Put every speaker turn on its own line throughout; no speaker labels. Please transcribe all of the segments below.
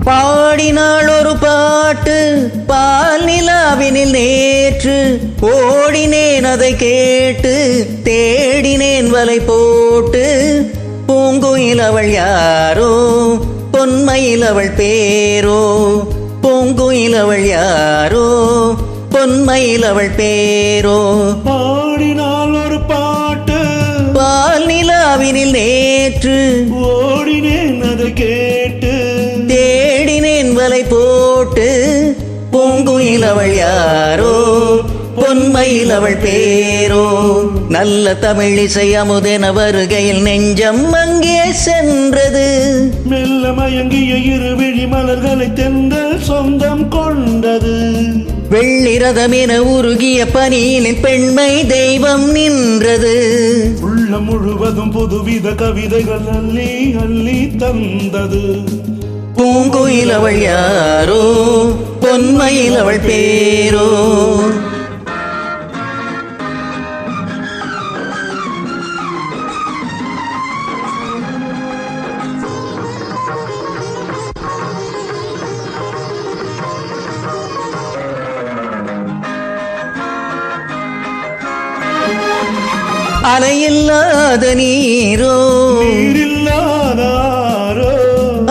பாடினாள் ஒரு பாட்டு பால் நிலாவினில் நேற்று, ஓடினேன் அதை கேட்டு தேடினேன் வலை போட்டு. பூங்குயில் அவள் யாரோ பொன்மையில் அவள் பேரோ, பூங்குயில் அவள் யாரோ பொன்மையில் அவள் பேரோ.
பாடினாள் ஒரு பாட்டு
பால் நிலாவினில் நேற்று,
ஓடினேன் அதை கேட்டு
தேடினேன் வலை போட்டு. பூங்குயில் அவள் யாரோ பொன்மையில் அவள் பேரோ. நல்ல தமிழிசை அமுதென வருகையில் நெஞ்சம் அங்கே சென்றது.
மெல்ல மயங்கிய இருவிழி மலர்களை தென்றல் சொந்தம் கொண்டது.
வெள்ளிரதமென உருகிய பனியினில் பெண்மை தெய்வம் நின்றது.
உள்ளம் முழுவதும் புதுவித கவிதைகள் அள்ளி அள்ளி தந்தது.
பூங்குயில் அவள் யாரோ பொன்மையில் அவள் பேரோ. அலையில்லாத நீரோ
நீரில்லாத ஆரோ,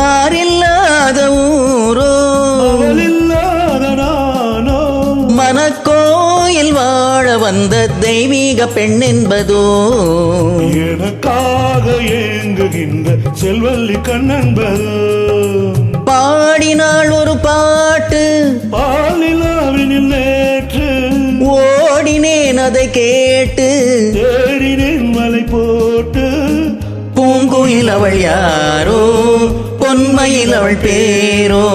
ஆறில்லாத ஊரோ,
அவளில்லாத நானோ,
மனக்கோயில் வாழ வந்த தெய்வீக பெண் என்பதோ.
எனக்காக ஏங்குகின்ற செல்வல்லி கண்ணன்பதோ.
பாடினாள் ஒரு பாட்டு
பாலிலாவினில் நேற்று,
ஓடினேன் அதை கேட்டு
தேடினேன் மலை போட்டு.
பூங்குயில் அவள் யாரோ பொன்மையில் அவள் பேரோ.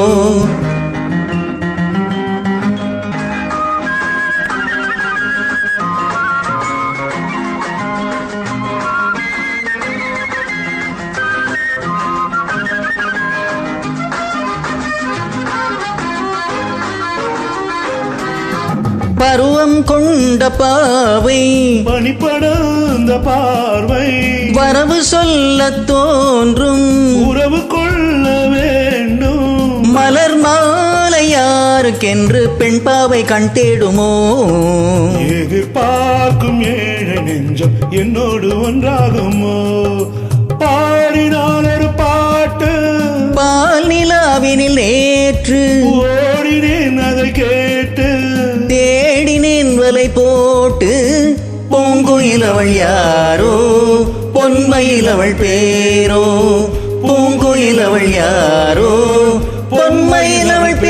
பருவம் கொண்ட பாவை
பனிப்படர்ந்த பார்வை,
வரவு சொல்ல தோன்றும்
உறவு கொள்ள வேண்டும்.
மலர் மாலை யாருக்கென்று பெண் பாவை கண் தேடுமோ.
எதிர்பார்க்கும் ஏழை நெஞ்சம் என்னோடு ஒன்றாகுமோ. பாடினாள் ஒரு பாட்டு
பால் நிலாவினில் நேற்று,
ஓடினேன் அதை கேட்டு
தேடினேன் வலை போட்டு. பூங்குயில் அவள் யாரோ பொன்மையில் அவள் பேரோ, பூங்குயில் அவள் யாரோ பொன்மையில் அவள் பேரோ.